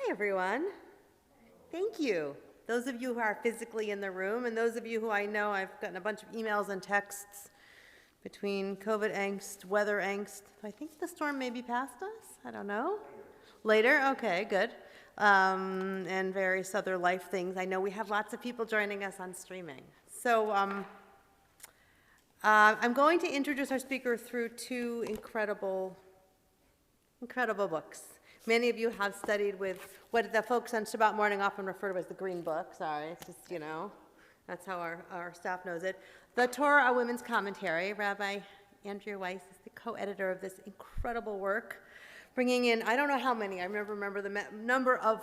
Hi, everyone. Thank you. Those of you who are physically in the room, and those of you who I know, I've gotten a bunch of emails and texts between COVID angst, weather angst. I think the storm may be past us. I don't know. Later? Okay, good. And various other life things. I know we have lots of people joining us on streaming. So I'm going to introduce our speaker through two incredible books. Many of you have studied with what the folks on Shabbat morning often refer to as the Green Book. Sorry, it's just, that's how our staff knows it. The Torah, a Women's Commentary. Rabbi Andrea Weiss is the co-editor of this incredible work, bringing in, I don't know how many, I remember the number of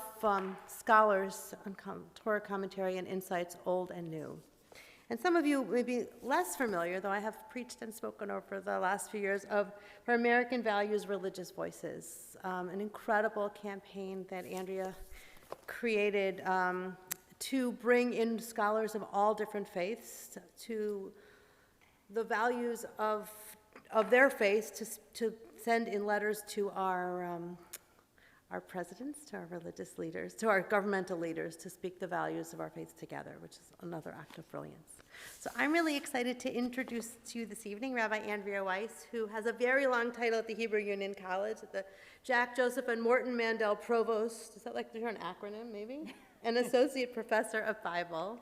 scholars on Torah commentary and insights, old and new. And some of you may be less familiar, though I have preached and spoken over the last few years, of her American Values, Religious Voices, an incredible campaign that Andrea created to bring in scholars of all different faiths to the values of their faiths to send in letters to our presidents, to our religious leaders, to our governmental leaders to speak the values of our faiths together, which is another act of brilliance. So I'm really excited to introduce to you this evening Rabbi Andrea Weiss, who has a very long title at the Hebrew Union College, at the Jack Joseph and Morton Mandel Provost. Is that like an acronym, maybe? An associate professor of Bible.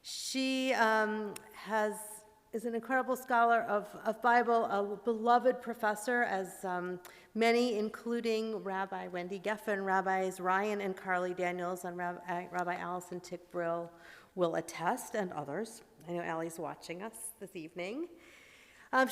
She is an incredible scholar of Bible, a beloved professor, as many, including Rabbi Wendy Geffen, Rabbis Ryan and Carly Daniels, and Rabbi Allison Tick-Brill will attest, and others. I know Allie's watching us this evening.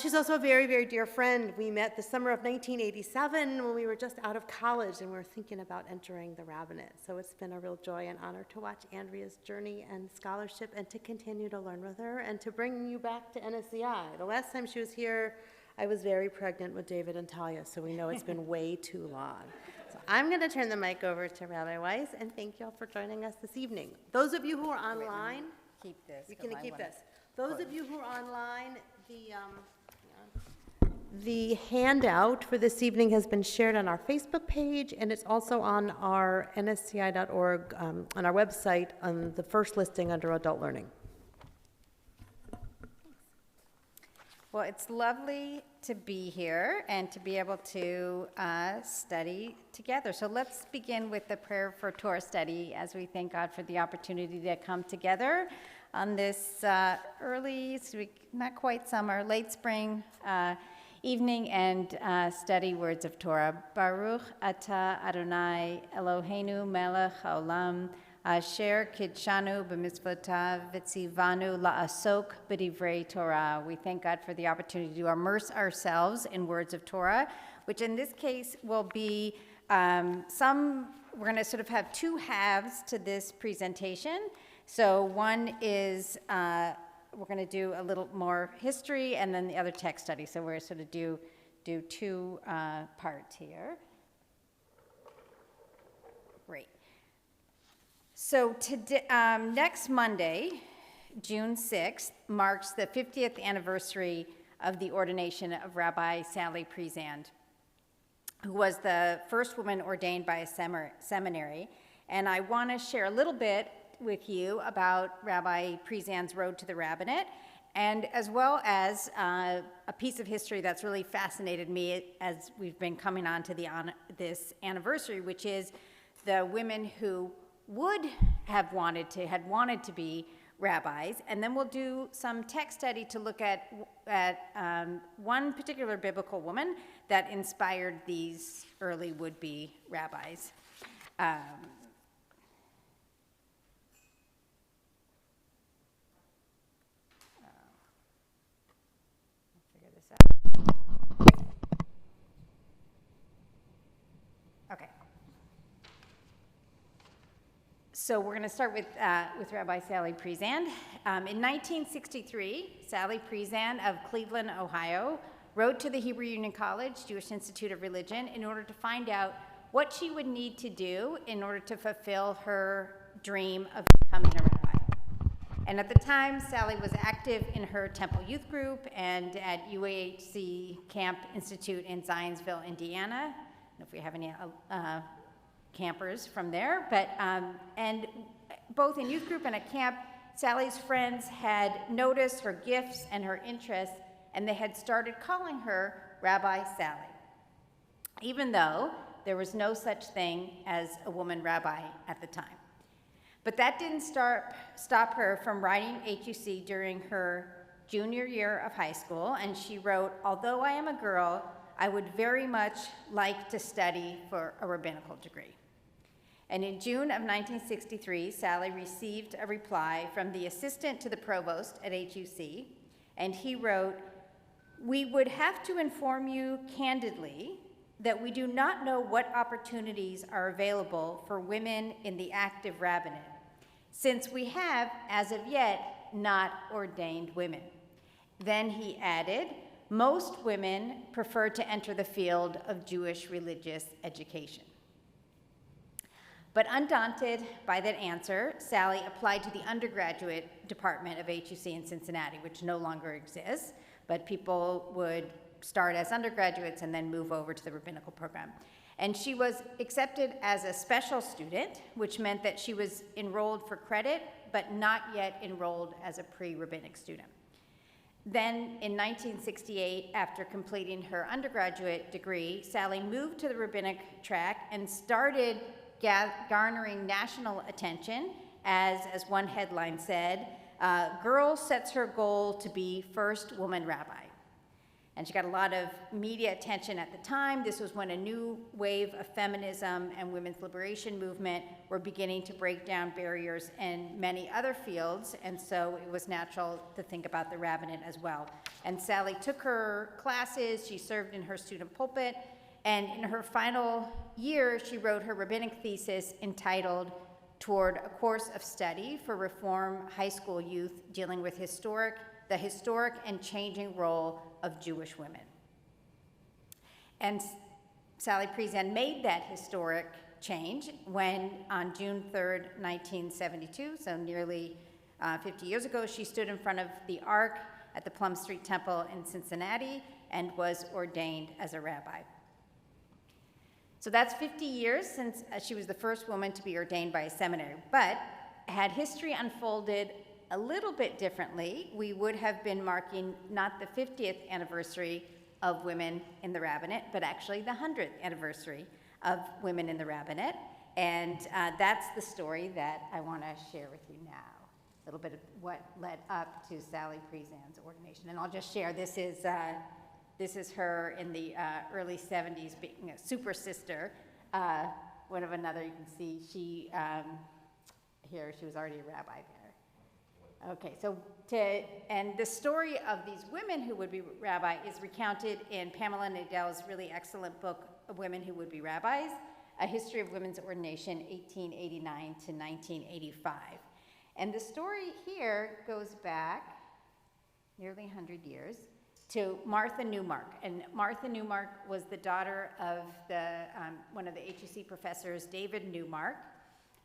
She's also a very, very dear friend. We met the summer of 1987 when we were just out of college and we were thinking about entering the rabbinate. So it's been a real joy and honor to watch Andrea's journey and scholarship and to continue to learn with her and to bring you back to NSCI. The last time she was here, I was very pregnant with David and Talia, so we know it's been way too long. So I'm going to turn the mic over to Rabbi Weiss, and thank you all for joining us this evening. Those of you who are online, keep this. you can keep this. Those of you who are online, the handout for this evening has been shared on our Facebook page, and it's also on our nsci.org, on our website, on the first listing under adult learning. Well, it's lovely to be here and to be able to study together. So let's begin with the prayer for Torah study as we thank God for the opportunity to come together on this early, not quite summer, late spring evening and study words of Torah. Baruch atah Adonai Eloheinu melech haolam asher kidshanu b'mitzvotav v'tzivanu la'asok b'divrei Torah. We thank God for the opportunity to immerse ourselves in words of Torah, which in this case will be we're going to sort of have two halves to this presentation. So one is we're going to do a little more history and then the other text study. So we're sort of do two parts here. Great. So today, next Monday, June 6th, marks the 50th anniversary of the ordination of Rabbi Sally Priesand, who was the first woman ordained by a seminary. And I want to share a little bit with you about Rabbi Priesand's road to the rabbinate, and as well as a piece of history that's really fascinated me as we've been coming on to this anniversary, which is the women who had wanted to be rabbis. And then we'll do some text study to look at one particular biblical woman that inspired these early would-be rabbis. Okay. So we're going to start with Rabbi Sally Priesand. In 1963, Sally Priesand of Cleveland, Ohio, wrote to the Hebrew Union College Jewish Institute of Religion in order to find out what she would need to do in order to fulfill her dream of becoming a rabbi. And at the time, Sally was active in her Temple Youth Group and at UAHC Camp Institute in Zionsville, Indiana. I don't know if we have any campers from there, and both in youth group and at camp, Sally's friends had noticed her gifts and her interests, and they had started calling her Rabbi Sally, even though there was no such thing as a woman rabbi at the time. But that didn't stop her from writing HUC during her junior year of high school, and she wrote, "Although I am a girl, I would very much like to study for a rabbinical degree." And in June of 1963, Sally received a reply from the assistant to the provost at HUC, and he wrote, "We would have to inform you candidly that we do not know what opportunities are available for women in the active rabbinate, since we have, as of yet, not ordained women." Then he added, "Most women prefer to enter the field of Jewish religious education." But undaunted by that answer, Sally applied to the undergraduate department of HUC in Cincinnati, which no longer exists, but people would start as undergraduates and then move over to the rabbinical program. And she was accepted as a special student, which meant that she was enrolled for credit, but not yet enrolled as a pre-rabbinic student. Then in 1968, after completing her undergraduate degree, Sally moved to the rabbinic track and started garnering national attention, as one headline said, "Girl sets her goal to be first woman rabbi." And she got a lot of media attention at the time. This was when a new wave of feminism and women's liberation movement were beginning to break down barriers in many other fields, and so it was natural to think about the rabbinate as well. And Sally took her classes, she served in her student pulpit, and in her final year, she wrote her rabbinic thesis entitled "Toward a Course of Study for Reform High School Youth Dealing with the Historic and Changing Role of Jewish Women." And Sally Priesand made that historic change when, on June 3rd, 1972, so nearly 50 years ago, she stood in front of the Ark at the Plum Street Temple in Cincinnati and was ordained as a rabbi. So that's 50 years since she was the first woman to be ordained by a seminary. But had history unfolded a little bit differently, we would have been marking not the 50th anniversary of women in the rabbinate, but actually the 100th anniversary of women in the rabbinate. And that's the story that I want to share with you now. A little bit of what led up to Sally Priesand's ordination. And I'll just share, this is her in the early 70s being a super sister, one of another. You can see here she was already a rabbi there. Okay, and the story of these women who would be rabbi is recounted in Pamela Nadel's really excellent book, Women Who Would Be Rabbis, A History of Women's Ordination, 1889 to 1985. And the story here goes back nearly 100 years to Martha Newmark. And Martha Newmark was the daughter of one of the HUC professors, David Newmark.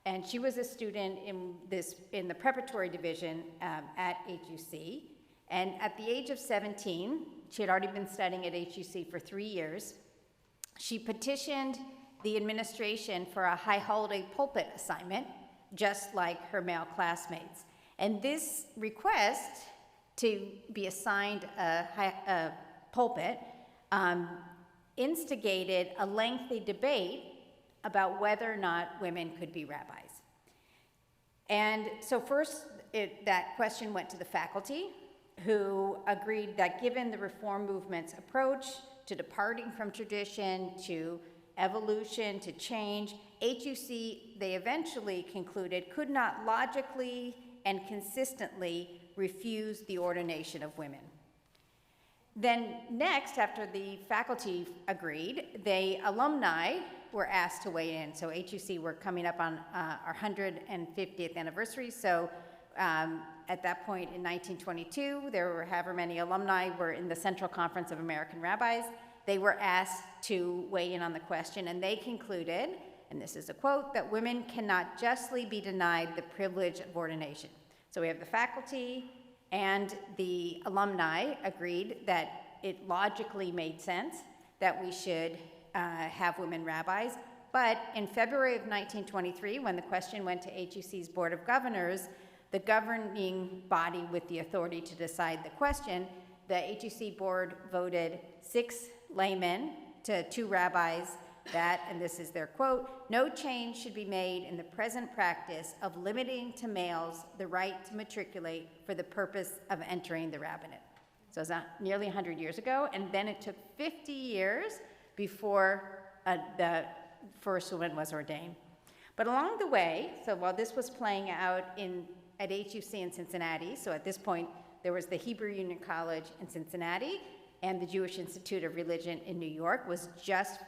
And she was a student in the preparatory division at HUC. And at the age of 17, she had already been studying at HUC for 3 years. She petitioned the administration for a high holiday pulpit assignment, just like her male classmates. And this request to be assigned a pulpit instigated a lengthy debate about whether or not women could be rabbis. And so first, that question went to the faculty, who agreed that given the reform movement's approach to departing from tradition, to evolution, to change, HUC, they eventually concluded, could not logically and consistently refuse the ordination of women. Then next, after the faculty agreed, the alumni were asked to weigh in. So HUC were coming up on our 150th anniversary. So at that point in 1922, there were however many alumni were in the Central Conference of American Rabbis. They were asked to weigh in on the question, and they concluded, and this is a quote, that women cannot justly be denied the privilege of ordination. So we have the faculty and the alumni agreed that it logically made sense that we should have women rabbis, But in February of 1923, when the question went to HUC's Board of Governors, the governing body with the authority to decide the question, the HUC board voted 6 laymen to 2 rabbis that, and this is their quote, "No change should be made in the present practice of limiting to males the right to matriculate for the purpose of entering the rabbinate." So it's nearly 100 years ago, and then it took 50 years before the first woman was ordained. But along the way, so while this was playing out at HUC in Cincinnati, so at this point there was the Hebrew Union College in Cincinnati, and the Jewish Institute of Religion in New York was just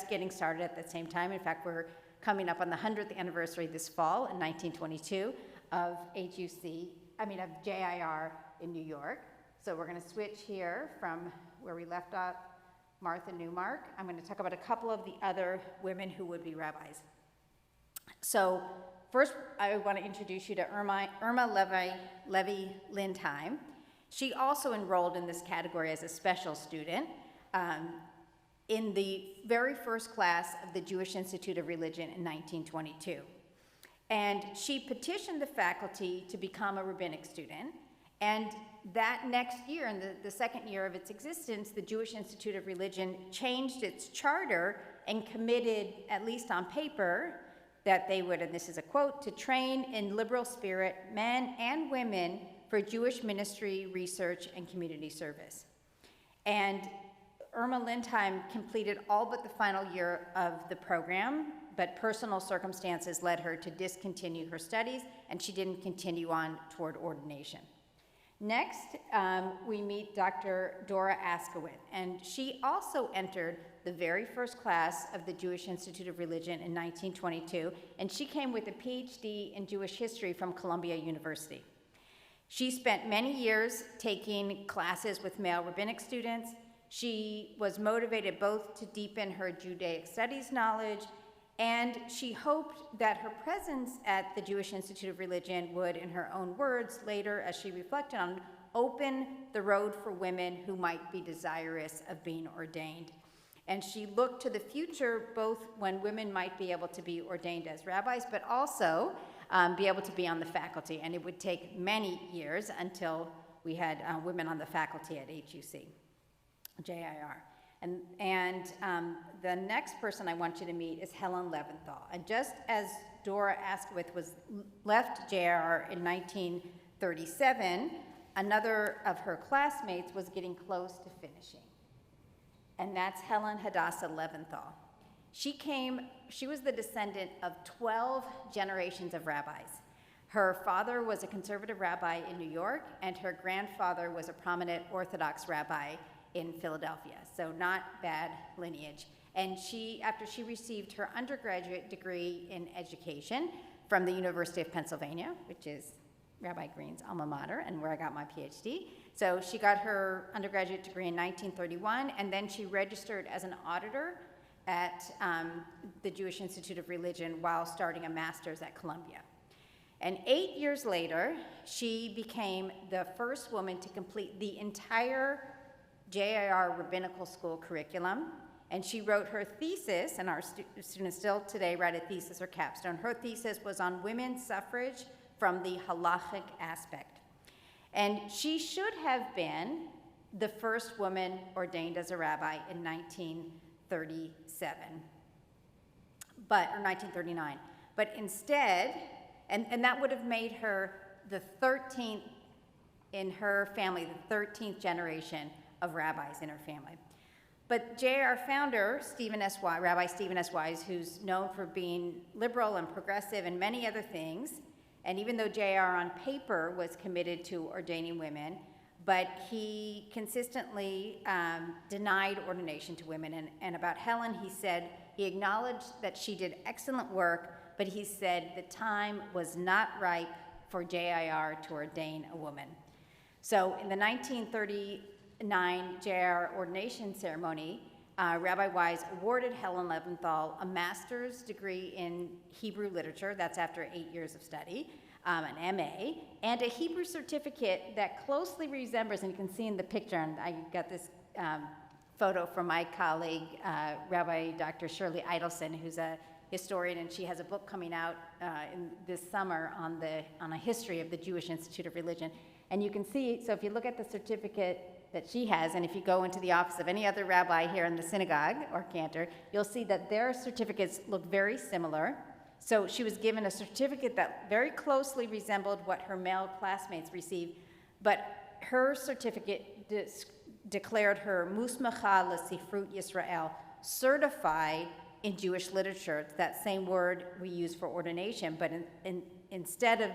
getting started at the same time. In fact, we're coming up on the 100th anniversary this fall in 1922 of JIR in New York. So we're going to switch here from where we left off, Martha Newmark. I'm going to talk about a couple of the other women who would be rabbis. So first, I want to introduce you to Irma Levy Lindheim. She also enrolled in this category as a special student in the very first class of the Jewish Institute of Religion in 1922. And she petitioned the faculty to become a rabbinic student. And that next year, in the second year of its existence, the Jewish Institute of Religion changed its charter and committed, at least on paper, that they would, and this is a quote, "to train in liberal spirit men and women for Jewish ministry, research, and community service." And Irma Lindheim completed all but the final year of the program, but personal circumstances led her to discontinue her studies, and she didn't continue on toward ordination. Next, we meet Dr. Dora Askawin, and she also entered the very first class of the Jewish Institute of Religion in 1922, and she came with a Ph.D. in Jewish history from Columbia University. She spent many years taking classes with male rabbinic students. She was motivated both to deepen her Judaic studies knowledge, and she hoped that her presence at the Jewish Institute of Religion would, in her own words later, as she reflected on, open the road for women who might be desirous of being ordained. And she looked to the future, both when women might be able to be ordained as rabbis, but also be able to be on the faculty. And it would take many years until we had women on the faculty at HUC, JIR. And the next person I want you to meet is Helen Leventhal. And just as Dora Askawin left JIR in 1937, another of her classmates was getting close to finishing. And that's Helen Hadassah Leventhal. She was the descendant of 12 generations of rabbis. Her father was a conservative rabbi in New York, and her grandfather was a prominent Orthodox rabbi in Philadelphia, so not bad lineage. And after she received her undergraduate degree in education from the University of Pennsylvania, which is Rabbi Green's alma mater and where I got my Ph.D. So she got her undergraduate degree in 1931, and then she registered as an auditor at the Jewish Institute of Religion while starting a master's at Columbia. And 8 years later, she became the first woman to complete the entire JIR Rabbinical School curriculum, and she wrote her thesis, and our students still today write a thesis or capstone. Her thesis was on women's suffrage from the halachic aspect. And she should have been the first woman ordained as a rabbi in 1937, or 1939. But instead, and that would have made her the 13th in her family, the 13th generation of rabbis in her family. But JIR founder, Rabbi Stephen S. Weiss, who's known for being liberal and progressive and many other things, and even though JIR on paper was committed to ordaining women, but he consistently denied ordination to women. And about Helen, he acknowledged that she did excellent work, but he said the time was not ripe for JIR to ordain a woman. So in the 1939 JIR ordination ceremony, Rabbi Weiss awarded Helen Leventhal a master's degree in Hebrew literature, that's after 8 years of study, an MA, and a Hebrew certificate that closely resembles, and you can see in the picture, and I got this photo from my colleague, Rabbi Dr. Shirley Idelson, who's a historian, and she has a book coming out this summer on a history of the Jewish Institute of Religion. And you can see, so if you look at the certificate that she has, and if you go into the office of any other rabbi here in the synagogue or cantor, you'll see that their certificates look very similar. So she was given a certificate that very closely resembled what her male classmates received, but her certificate declared her Musmacha L'Sifrut Yisrael, certified in Jewish literature. It's that same word we use for ordination, but instead of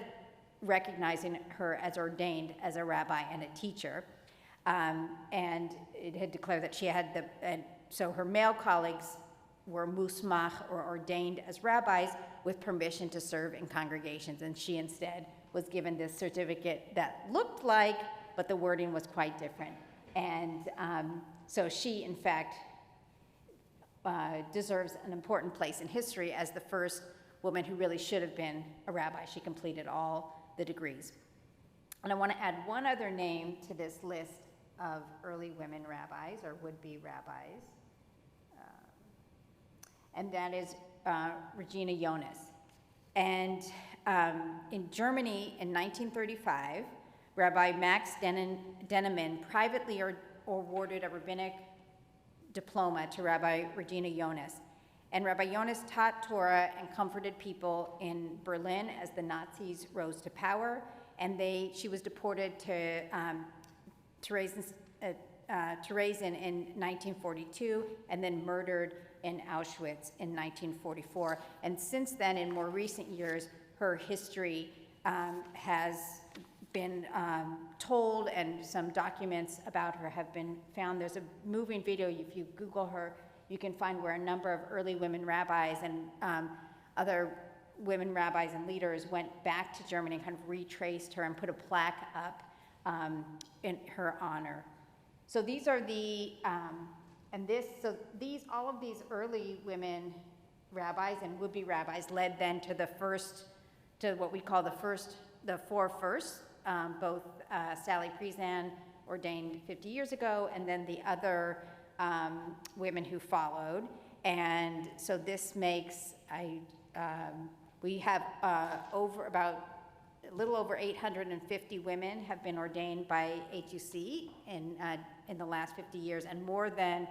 recognizing her as ordained as a rabbi and a teacher, and it had declared that she had so her male colleagues were musmach, or ordained as rabbis with permission to serve in congregations, and she instead was given this certificate that looked like, but the wording was quite different. And so she, in fact, deserves an important place in history as the first woman who really should have been a rabbi. She completed all the degrees. And I want to add one other name to this list of early women rabbis, or would-be rabbis, and that is Regina Yonas. And in Germany in 1935, Rabbi Max Denneman privately awarded a rabbinic diploma to Rabbi Regina Yonas. And Rabbi Yonas taught Torah and comforted people in Berlin as the Nazis rose to power. And she was deported to Theresen in 1942, and then murdered in Auschwitz in 1944. And since then, in more recent years, her history has been told, and some documents about her have been found. There's a moving video. If you Google her, you can find where a number of early women rabbis and other women rabbis and leaders went back to Germany and kind of retraced her and put a plaque up in her honor. So these are the, all of these early women rabbis and would-be rabbis led then to what we call the four firsts, both Sally Priesand, ordained 50 years ago, and then the other women who followed. And so this makes, we have a little over 850 women have been ordained by HUC in the last 50 years, and more than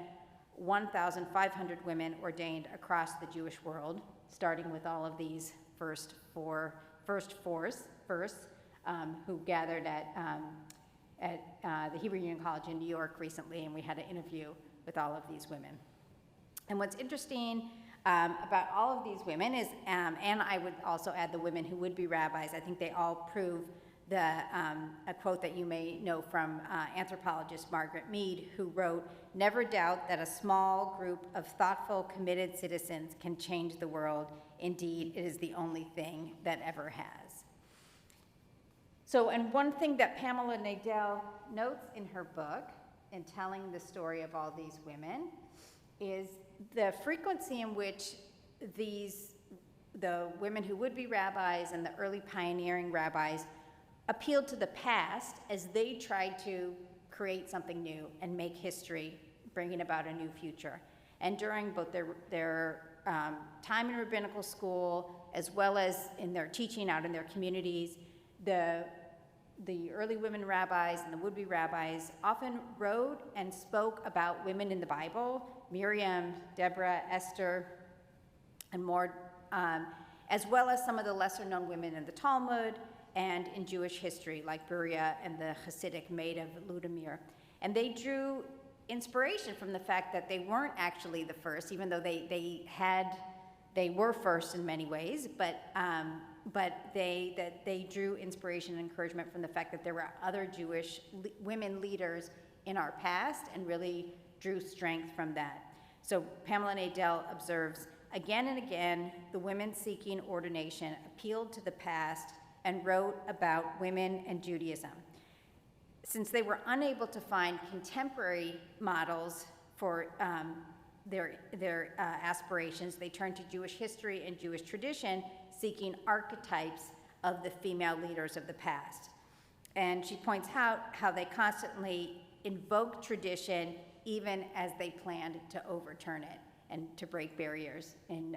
1,500 women ordained across the Jewish world, starting with all of these first who gathered at the Hebrew Union College in New York recently, and we had an interview with all of these women. And what's interesting about all of these women is, and I would also add the women who would be rabbis, I think they all prove a quote that you may know from anthropologist Margaret Mead, who wrote, "Never doubt that a small group of thoughtful, committed citizens can change the world. Indeed, it is the only thing that ever has." So, and one thing that Pamela Nadell notes in her book, in telling the story of all these women, is the frequency in which the women who would be rabbis and the early pioneering rabbis appealed to the past as they tried to create something new and make history, bringing about a new future. And during both their time in rabbinical school, as well as in their teaching out in their communities, the early women rabbis and the would-be rabbis often wrote and spoke about women in the Bible, Miriam, Deborah, Esther, and more, as well as some of the lesser-known women in the Talmud and in Jewish history, like Beria and the Hasidic maid of Ludimir. And they drew inspiration from the fact that they weren't actually the first, even though they were first in many ways, but they drew inspiration and encouragement from the fact that there were other Jewish women leaders in our past, and really drew strength from that. So Pamela Nadell observes, again and again, the women seeking ordination appealed to the past and wrote about women and Judaism. Since they were unable to find contemporary models for their aspirations, they turned to Jewish history and Jewish tradition, seeking archetypes of the female leaders of the past. And she points out how they constantly invoke tradition even as they planned to overturn it and to break barriers in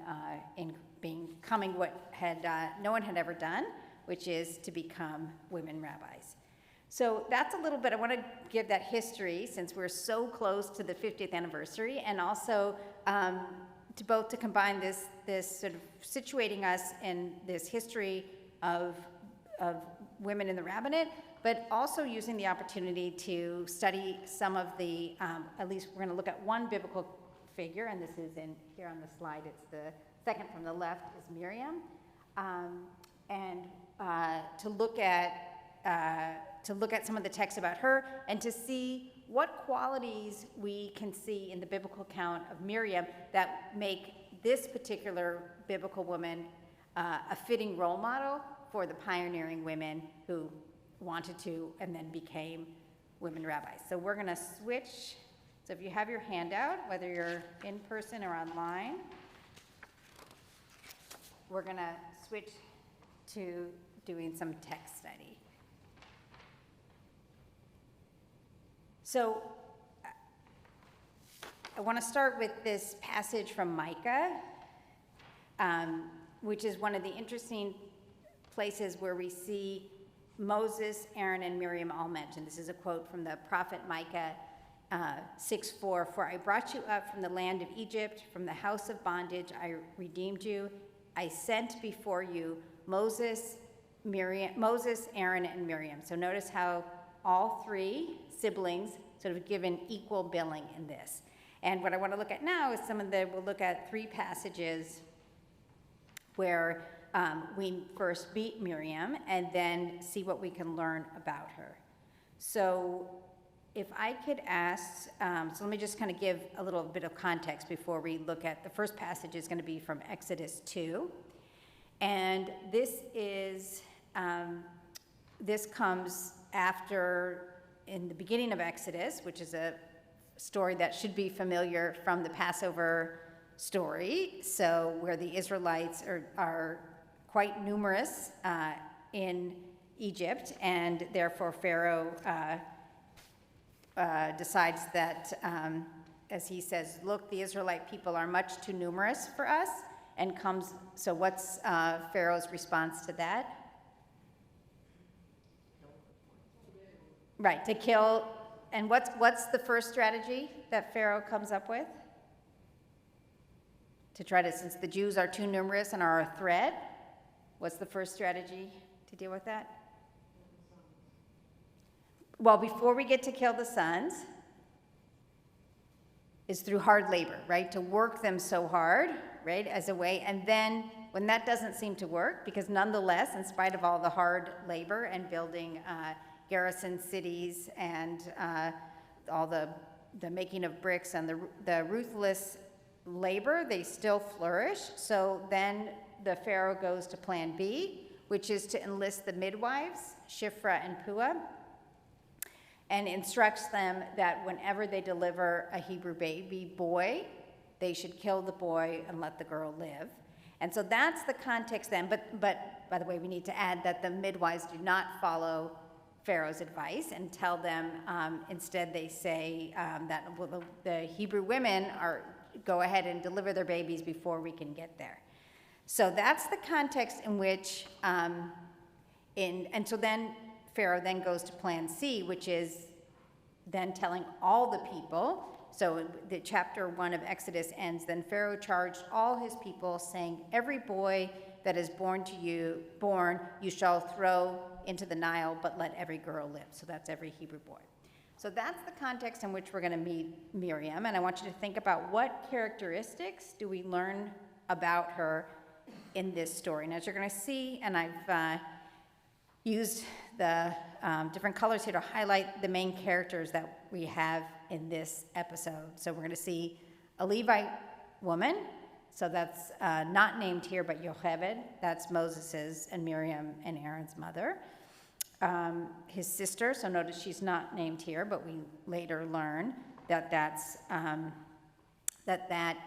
becoming what no one had ever done, which is to become women rabbis. So that's a little bit, I want to give that history since we're so close to the 50th anniversary, and also to combine this sort of situating us in this history of women in the rabbinate, but also using the opportunity to study some of the, at least we're going to look at one biblical figure, and this is in here on the slide. It's the second from the left is Miriam, and to look at some of the texts about her and to see what qualities we can see in the biblical account of Miriam that make this particular biblical woman a fitting role model for the pioneering women who wanted to and then became women rabbis. So we're going to switch. So if you have your handout, whether you're in person or online, we're going to switch to doing some text study. So I want to start with this passage from Micah, which is one of the interesting places where we see Moses, Aaron, and Miriam all mentioned. This is a quote from the prophet Micah 6:4. For I brought you up from the land of Egypt, from the house of bondage. I redeemed you. I sent before you Moses, Aaron, and Miriam. So notice how all three siblings sort of given equal billing in this. And what I want to look at now is we'll look at three passages where we first meet Miriam and then see what we can learn about her. So if I could ask, so let me just kind of give a little bit of context before we look at the first passage is going to be from Exodus 2. And this comes after, in the beginning of Exodus, which is a story that should be familiar from the Passover story, so where the Israelites are quite numerous in Egypt, and therefore Pharaoh decides that, as he says, look, the Israelite people are much too numerous for us, and comes, so what's Pharaoh's response to that? Right, to kill, and what's the first strategy that Pharaoh comes up with? To try to, since the Jews are too numerous and are a threat, what's the first strategy to deal with that? Well, before we get to kill the sons, is through hard labor, right? To work them so hard, right, as a way, and then when that doesn't seem to work, because nonetheless, in spite of all the hard labor and building garrison cities and all the making of bricks and the ruthless labor, they still flourish. So then the Pharaoh goes to plan B, which is to enlist the midwives, Shiphrah and Puah, and instructs them that whenever they deliver a Hebrew baby boy, they should kill the boy and let the girl live. And so that's the context then. But by the way, we need to add that the midwives do not follow Pharaoh's advice and tell them, instead they say that the Hebrew women go ahead and deliver their babies before we can get there. So that's the context in which, and so then Pharaoh then goes to plan C, which is then telling all the people. So the chapter 1 of Exodus ends, then Pharaoh charged all his people, saying, every boy that is born you shall throw into the Nile, but let every girl live. So that's every Hebrew boy. So that's the context in which we're going to meet Miriam, and I want you to think about what characteristics do we learn about her in this story. And as you're going to see, and I've used the different colors here to highlight the main characters that we have in this episode. So we're going to see a Levite woman, so that's not named here, but Yocheved, that's Moses's and Miriam and Aaron's mother. His sister, so notice she's not named here, but we later learn that that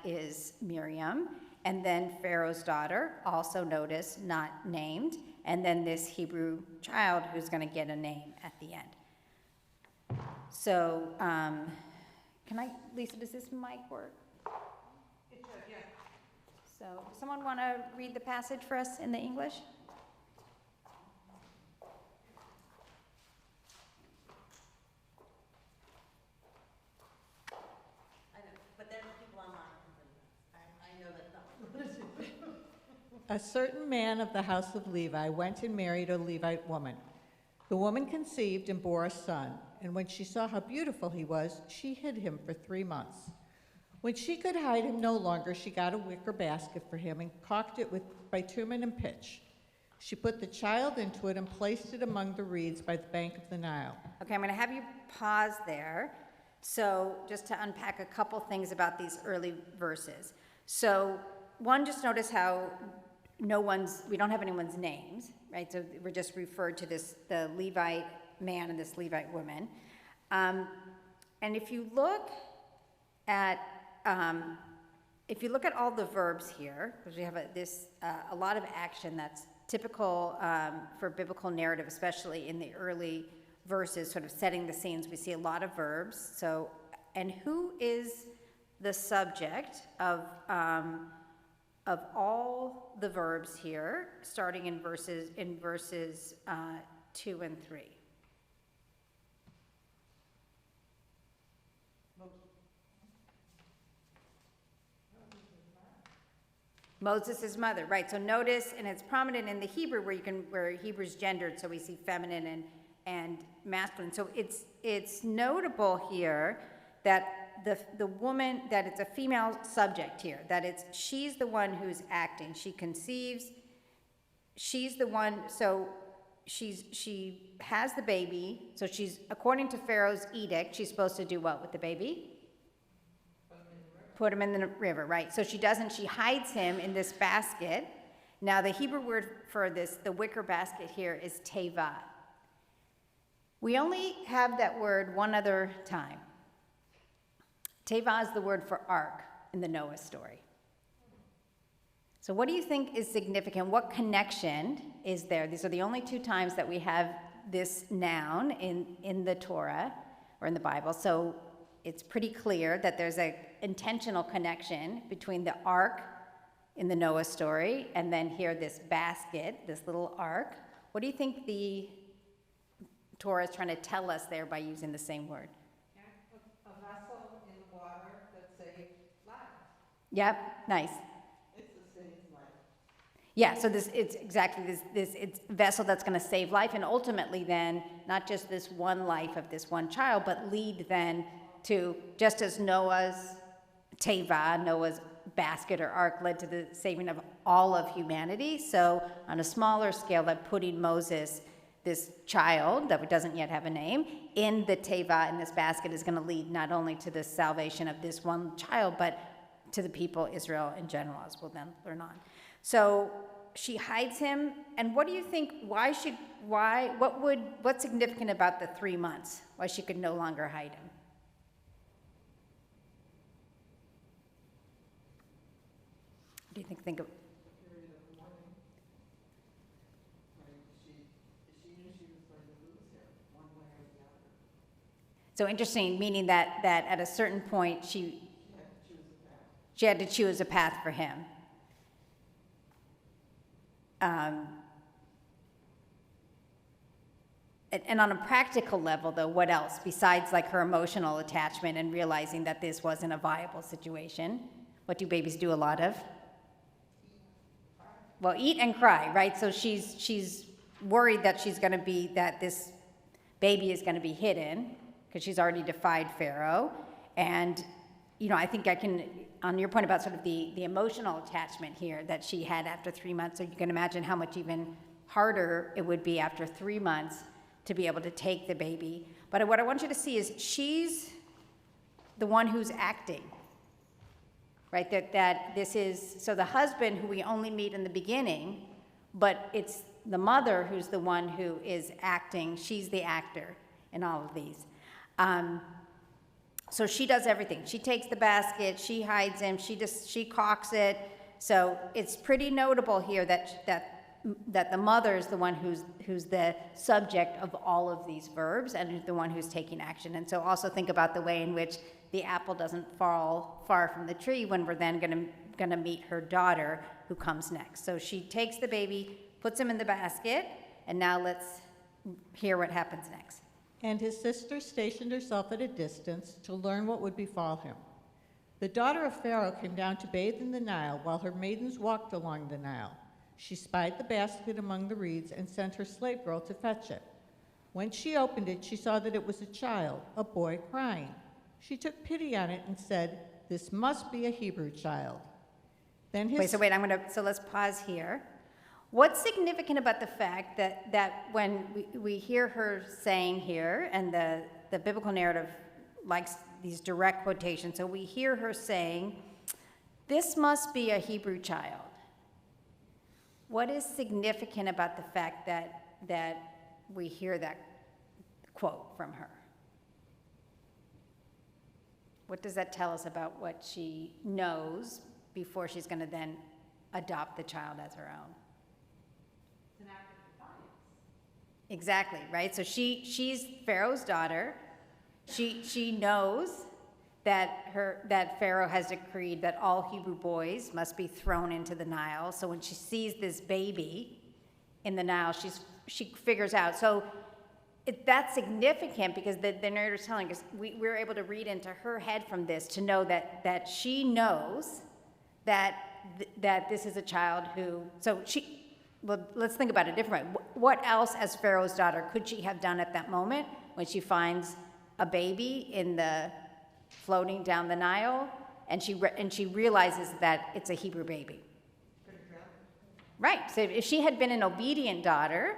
is Miriam. And then Pharaoh's daughter, also notice not named. And then this Hebrew child who's going to get a name at the end. So Lisa, does this mic work? It should, yeah. So, does someone want to read the passage for us in the English? I know, but there's people online. I know that's not. A certain man of the house of Levi went and married a Levite woman. The woman conceived and bore a son, and when she saw how beautiful he was, she hid him for 3 months. When she could hide him no longer, she got a wicker basket for him and caulked it with bitumen and pitch. She put the child into it and placed it among the reeds by the bank of the Nile. Okay, I'm going to have you pause there. So just to unpack a couple things about these early verses. So one, just notice how we don't have anyone's names, right? So we're just referred to the Levite man and this Levite woman. And if you look at all the verbs here, because we have a lot of action that's typical for biblical narrative, especially in the early verses, sort of setting the scenes. We see a lot of verbs. So, and who is the subject of all the verbs here, starting in verses 2 and 3? Moses' mother, right? So notice, and it's prominent in the Hebrew where Hebrew's gendered, so we see feminine and masculine. So it's notable here that the woman, that it's a female subject here, that she's the one who's acting. She conceives, she's the one, so she has the baby, so she's, according to Pharaoh's edict, she's supposed to do what with the baby? Put him in the river, right? So she doesn't, she hides him in this basket. Now the Hebrew word for this, the wicker basket here, is teva. We only have that word one other time. Teva is the word for ark in the Noah story. So what do you think is significant? What connection is there? These are the only 2 times that we have this noun in the Torah or in the Bible. So it's pretty clear that there's an intentional connection between the ark in the Noah story and then here this basket, this little ark. What do you think the Torah is trying to tell us there by using the same word? A vessel in the water that saves lives. Yep, nice. It's the same life. Yeah, so it's exactly this it's a vessel that's going to save life, and ultimately then, not just this one life of this one child, but lead then to, just as Noah's teva, Noah's basket or ark, led to the saving of all of humanity. So on a smaller scale, that putting Moses, this child that doesn't yet have a name, in the teva, in this basket, is going to lead not only to the salvation of this one child, but to the people, Israel in general, as we'll then learn on. So she hides him, and what do you think, what's significant about the 3 months, why she could no longer hide him? What do you think of? So interesting, meaning that at a certain point she had to choose a path for him. And on a practical level, though, what else besides like her emotional attachment and realizing that this wasn't a viable situation? What do babies do a lot of? Well, eat and cry, right? So she's worried that that this baby is going to be hidden because she's already defied Pharaoh. And, I think I can, on your point about sort of the emotional attachment here that she had after 3 months, so you can imagine how much even harder it would be after 3 months to be able to take the baby. But what I want you to see is she's the one who's acting. Right, that this is, so the husband who we only meet in the beginning, but it's the mother who's the one who is acting. She's the actor in all of these. So she does everything. She takes the basket, she hides him, she caulks it. So it's pretty notable here that the mother is the one who's the subject of all of these verbs and the one who's taking action. And so also think about the way in which the apple doesn't fall far from the tree when we're then going to meet her daughter who comes next. So she takes the baby, puts him in the basket, and now let's hear what happens next. And his sister stationed herself at a distance to learn what would befall him. The daughter of Pharaoh came down to bathe in the Nile while her maidens walked along the Nile. She spied the basket among the reeds and sent her slave girl to fetch it. When she opened it, she saw that it was a child, a boy, crying. She took pity on it and said, "This must be a Hebrew child." Then his... So let's pause here. What's significant about the fact that when we hear her saying here, and the biblical narrative likes these direct quotations, so we hear her saying, "This must be a Hebrew child." What is significant about the fact that we hear that quote from her? What does that tell us about what she knows before she's going to then adopt the child as her own? It's an act of defiance. Exactly, right? So she's Pharaoh's daughter. She knows that Pharaoh has decreed that all Hebrew boys must be thrown into the Nile. So when she sees this baby in the Nile, she figures out. So that's significant because the narrator is telling us we're able to read into her head from this to know that she knows that this is a child who. So well, let's think about it a different way. What else, as Pharaoh's daughter, could she have done at that moment when she finds a baby floating down the Nile, and she realizes that it's a Hebrew baby? Right. So if she had been an obedient daughter,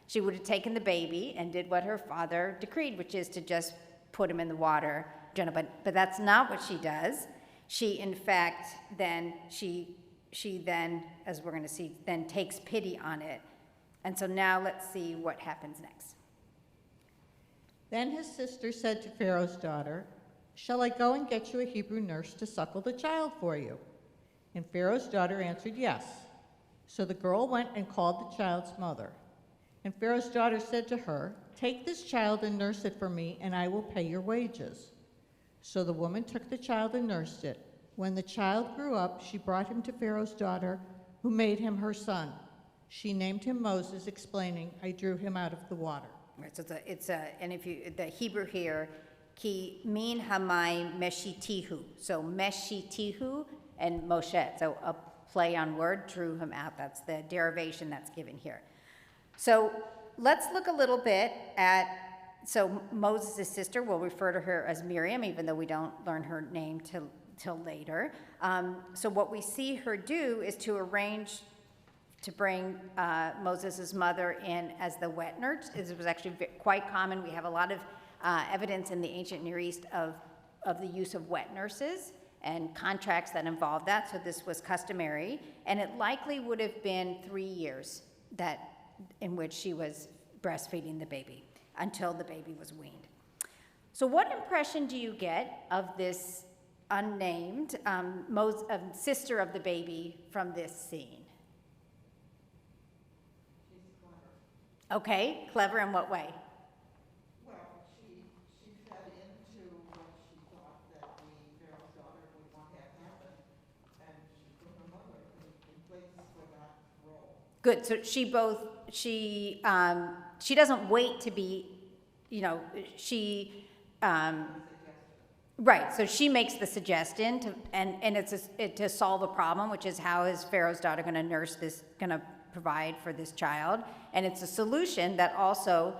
she would have taken the baby and did what her father decreed, which is to just put him in the water. But that's not what she does. She, in fact, then she then, as we're going to see, then takes pity on it. And so now let's see what happens next. Then his sister said to Pharaoh's daughter, "Shall I go and get you a Hebrew nurse to suckle the child for you?" And Pharaoh's daughter answered, "Yes." So the girl went and called the child's mother. And Pharaoh's daughter said to her, "Take this child and nurse it for me, and I will pay your wages." So the woman took the child and nursed it. When the child grew up, she brought him to Pharaoh's daughter, who made him her son. She named him Moses, explaining, "I drew him out of the water." Right, so and if you, the Hebrew here, ki min hamai meshitihu. So meshitihu and Moshe. So a play on word, drew him out. That's the derivation that's given here. So let's look a little bit at, so Moses' sister, we'll refer to her as Miriam, even though we don't learn her name till later. So what we see her do is to arrange to bring Moses' mother in as the wet nurse. It was actually quite common. We have a lot of evidence in the ancient Near East of the use of wet nurses and contracts that involved that, so this was customary, and it likely would have been 3 years in which she was breastfeeding the baby until the baby was weaned. So what impression do you get of this unnamed sister of the baby from this scene? Okay, clever in what way? Well, she fed into what she thought that the Pharaoh's daughter would want to have happen, and she put her mother in place for that role. Good. So she doesn't wait to be, right. So she makes the suggestion and it's to solve a problem, which is how is Pharaoh's daughter going to nurse this, going to provide for this child, and it's a solution that also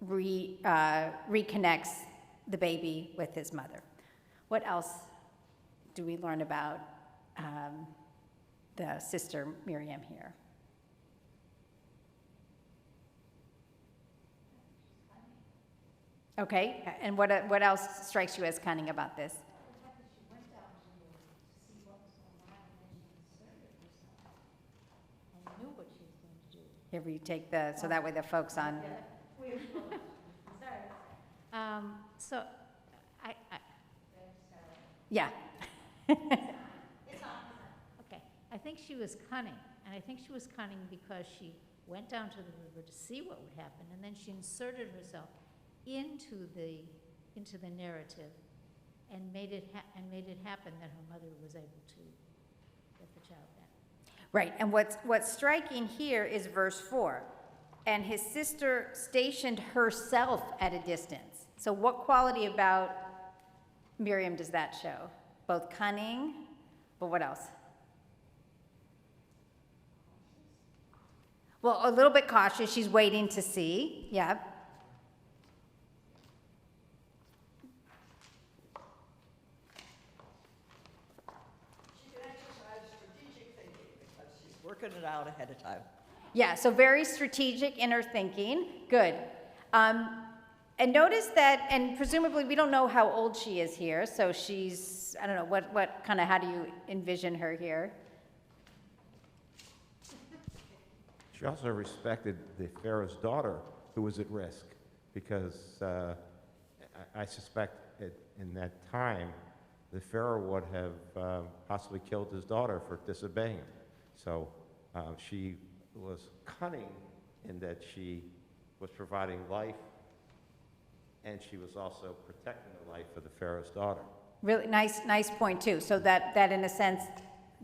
reconnects the baby with his mother. What else do we learn about the sister Miriam here? Okay, and what else strikes you as cunning about this? Here we take so that way the folks on. So, Yeah. okay, I think she was cunning And I think she was cunning because she went down to the river to see what would happen, and then she inserted herself into the narrative and made it happen that her mother was able to get the child back. Right, and what's striking here is verse 4. And his sister stationed herself at a distance. So what quality about Miriam does that show? Both cunning, but what else? Well, a little bit cautious. She's waiting to see. Yeah. She can exercise strategic thinking because she's working it out ahead of time. Yeah, so very strategic inner thinking. Good. And notice that, and presumably we don't know how old she is here, so she's, I don't know, what kind of, how do you envision her here? She also respected the Pharaoh's daughter, who was at risk, because I suspect in that time, the Pharaoh would have possibly killed his daughter for disobeying him. So she was cunning in that she was providing life, and she was also protecting the life of the Pharaoh's daughter. Really nice point too. So that in a sense,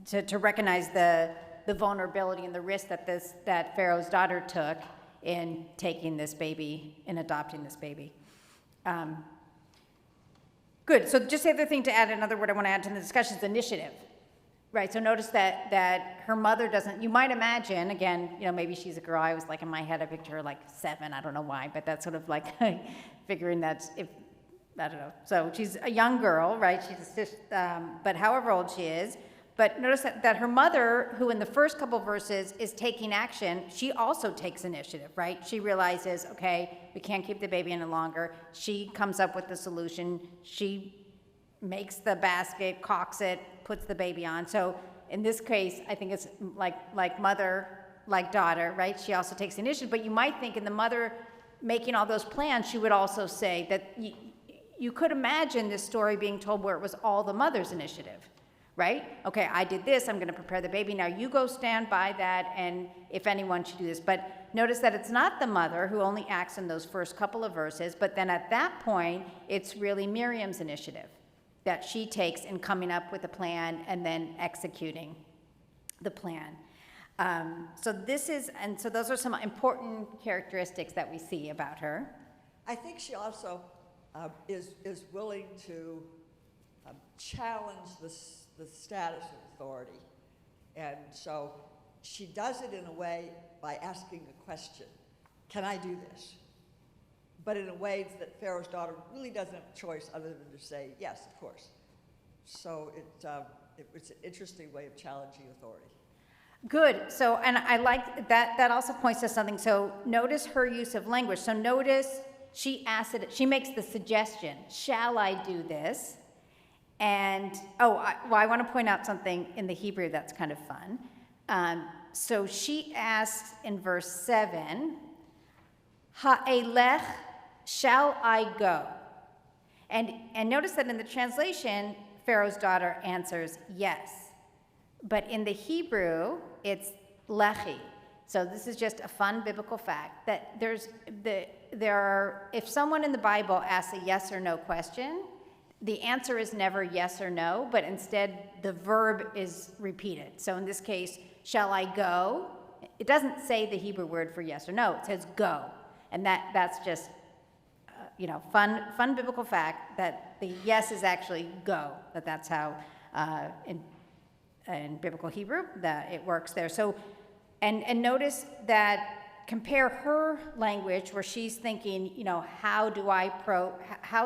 to recognize the vulnerability and the risk that Pharaoh's daughter took in taking this baby, in adopting this baby. Good. So just the other thing to add, another word I want to add to the discussion is initiative. Right, so notice that her mother doesn't, you might imagine, again, maybe she's a girl, I was like, in my head, I picture her like 7, I don't know why, but that's sort of like figuring that I don't know. So she's a young girl, right, but however old she is, but notice that her mother, who in the first couple verses is taking action, she also takes initiative, right? She realizes, okay, we can't keep the baby any longer. She comes up with the solution. She makes the basket, caulks it, puts the baby on. So in this case, I think it's like mother, like daughter, right? She also takes the initiative, but you might think in the mother making all those plans, she would also say that you could imagine this story being told where it was all the mother's initiative, right? Okay, I did this, I'm gonna prepare the baby, now you go stand by that, and if anyone should do this. But notice that it's not the mother who only acts in those first couple of verses, but then at that point, it's really Miriam's initiative that she takes in coming up with a plan and then executing the plan. So those are some important characteristics that we see about her. I think she also is willing to challenge the status of authority. And so she does it in a way by asking a question. Can I do this? But in a way that Pharaoh's daughter really doesn't have a choice other than to say, yes, of course. So it was an interesting way of challenging authority. Good. So, and I like that. That also points to something. So notice her use of language. So notice she makes the suggestion, shall I do this? And, I want to point out something in the Hebrew that's kind of fun. So she asks in verse 7, ha'elech, shall I go? And notice that in the translation, Pharaoh's daughter answers yes. But in the Hebrew, it's lechi. So this is just a fun biblical fact that if someone in the Bible asks a yes or no question, the answer is never yes or no, but instead the verb is repeated. So in this case, shall I go? It doesn't say the Hebrew word for yes or no, it says go. And that's just, fun biblical fact that the yes is actually go, that's how in biblical Hebrew that it works there. So, and notice that compare her language where she's thinking, how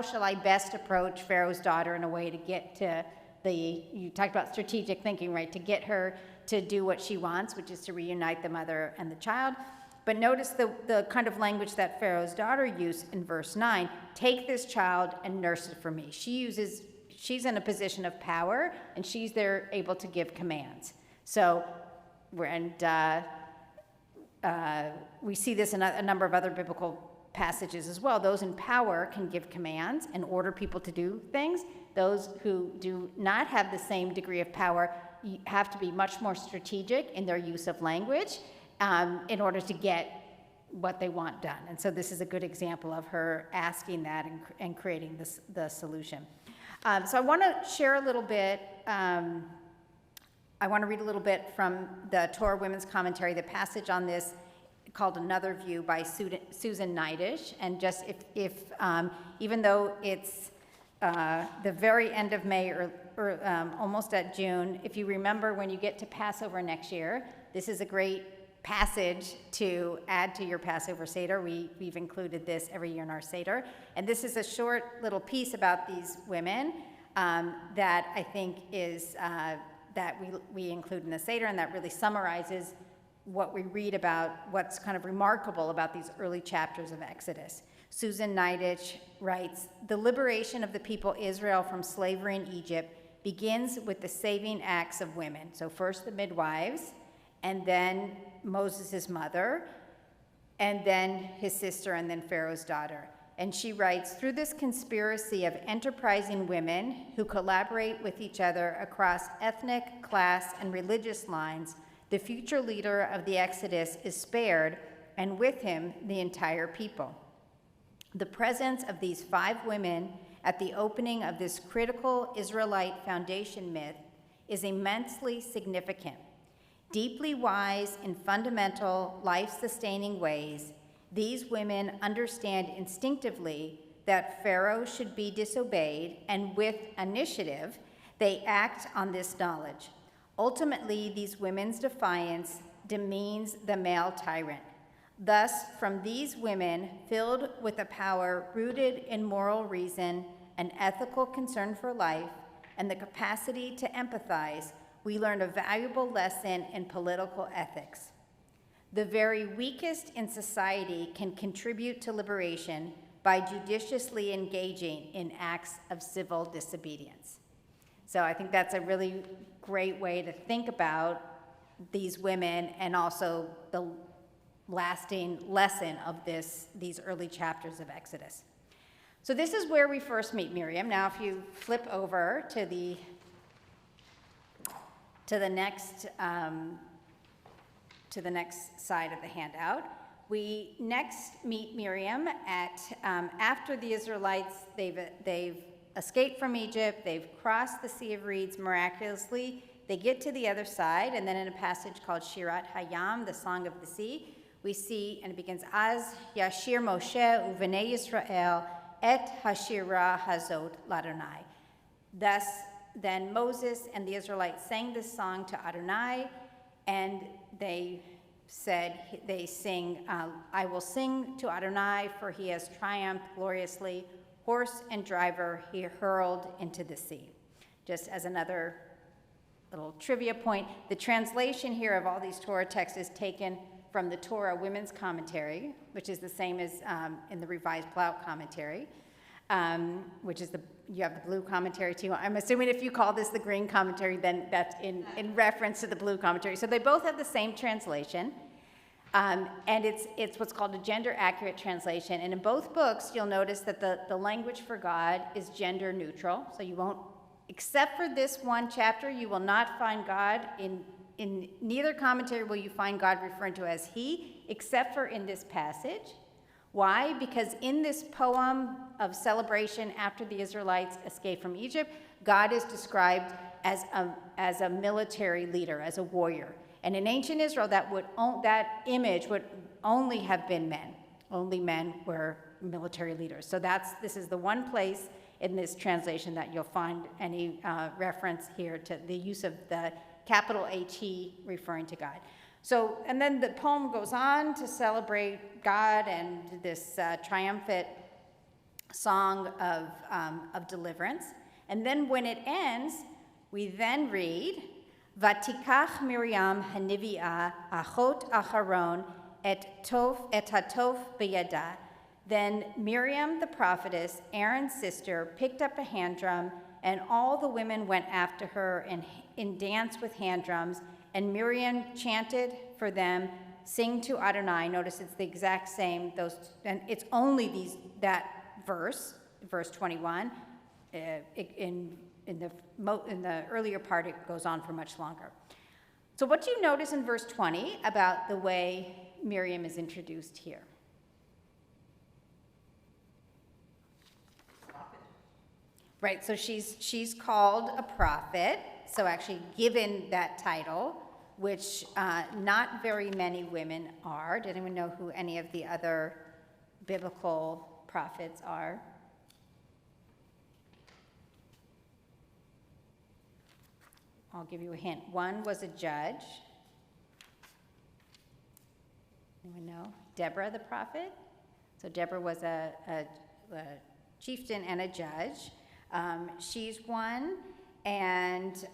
shall I best approach Pharaoh's daughter in a way to get to you talked about strategic thinking, right? To get her to do what she wants, which is to reunite the mother and the child. But notice the kind of language that Pharaoh's daughter used in verse 9, take this child and nurse it for me. She's in a position of power, and she's there able to give commands. So, we see this in a number of other biblical passages as well. Those in power can give commands and order people to do things. Those who do not have the same degree of power have to be much more strategic in their use of language in order to get what they want done. And so this is a good example of her asking that and creating the solution. So I want to share a little bit, I want to read a little bit from the Torah Women's Commentary, the passage on this called Another View by Susan Neidish. And just if even though it's the very end of May or almost at June, if you remember when you get to Passover next year, this is a great passage to add to your Passover Seder. We've included this every year in our Seder. And this is a short little piece about these women that I think is, that we include in the Seder, and that really summarizes what we read about, what's kind of remarkable about these early chapters of Exodus. Susan Neidish writes, "The liberation of the people Israel from slavery in Egypt begins with the saving acts of women." So first the midwives, and then Moses' mother, and then his sister, and then Pharaoh's daughter. And she writes, "Through this conspiracy of enterprising women who collaborate with each other across ethnic, class, and religious lines, the future leader of the Exodus is spared, and with him, the entire people. The presence of these 5 women at the opening of this critical Israelite foundation myth is immensely significant. Deeply wise in fundamental, life-sustaining ways, these women understand instinctively that Pharaoh should be disobeyed, and with initiative, they act on this knowledge. Ultimately, these women's defiance demeans the male tyrant. Thus, from these women, filled with a power rooted in moral reason, an ethical concern for life, and the capacity to empathize, we learn a valuable lesson in political ethics. The very weakest in society can contribute to liberation by judiciously engaging in acts of civil disobedience." So I think that's a really great way to think about these women, and also the lasting lesson of these early chapters of Exodus. So this is where we first meet Miriam. Now, if you flip over to the next side of the handout, we next meet Miriam at after the Israelites, they've escaped from Egypt, they've crossed the Sea of Reeds miraculously, they get to the other side, and then in a passage called Shirat Hayam, the Song of the Sea, we see, and it begins, "Az Yashir Moshe uvenei Yisrael et hashira hazot l'Adonai." Thus, then Moses and the Israelites sang this song to Adonai, and they sing, "I will sing to Adonai, for he has triumphed gloriously. Horse and driver he hurled into the sea." Just as another little trivia point, the translation here of all these Torah texts is taken from the Torah Women's Commentary, which is the same as in the Revised Plough Commentary, which is you have the blue commentary too. I'm assuming if you call this the green commentary, then that's in reference to the blue commentary. So they both have the same translation, and it's what's called a gender-accurate translation. And in both books, you'll notice that the language for God is gender neutral. So you won't, except for this one chapter, you will not find God in neither commentary will you find God referring to as he, except for in this passage. Why? Because in this poem of celebration after the Israelites escaped from Egypt, God is described as a military leader, as a warrior. And in ancient Israel, that image would only have been men. Only men were military leaders. So this is the one place in this translation that you'll find any reference here to the use of the capital H-E referring to God. So, and then the poem goes on to celebrate God and this triumphant song of deliverance. And then when it ends, we then read, "Vatikach Miriam hanivi'ah achot Aharon et hatof beyada." Then Miriam the prophetess, Aaron's sister, picked up a hand drum, and all the women went after her and danced with hand drums. And Miriam chanted for them, "Sing to Adonai." Notice it's the exact same, and it's only that verse 21, in the earlier part, it goes on for much longer. So what do you notice in verse 20 about the way Miriam is introduced here? Right, so she's called a prophet, so actually given that title, which not very many women are. Did anyone know who any of the other biblical prophets are? I'll give you a hint. One was a judge. Anyone know? Deborah the prophet. So Deborah was a chieftain and a judge. She's one. And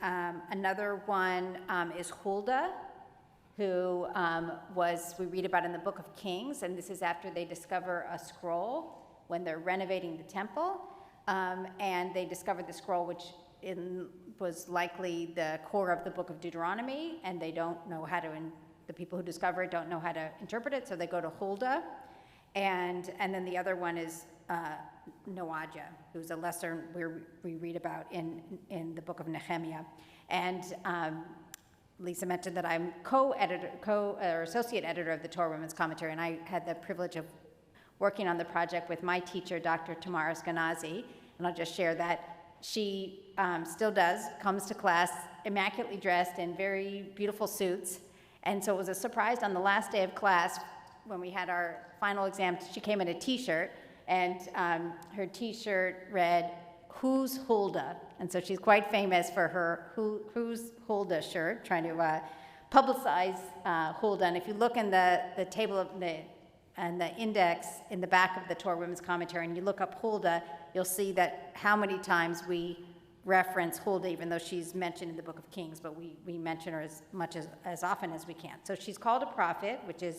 another one is Huldah, who we read about in the book of Kings, and this is after they discover a scroll when they're renovating the temple, and they discovered the scroll, which was likely the core of the book of Deuteronomy, and they don't know how to, the people who discover it don't know how to interpret it, so they go to Huldah, and then the other one is Noadiah, who's a lesser we read about in the book of Nehemiah. And Lisa mentioned that I'm associate editor of the Torah Women's Commentary, and I had the privilege of working on the project with my teacher, Dr. Tamar Eskenazi, and I'll just share that she still comes to class immaculately dressed in very beautiful suits, and so it was a surprise on the last day of class when we had our final exam. She came in a t-shirt, and her t-shirt read, "Who's Huldah?" And so she's quite famous for her Who's Huldah shirt, trying to publicize Huldah. And if you look in the table of the index in the back of the Torah Women's Commentary, and you look up Huldah, you'll see that how many times we reference Huldah, even though she's mentioned in the book of Kings, but we mention her as much as often as we can. So she's called a prophet, which is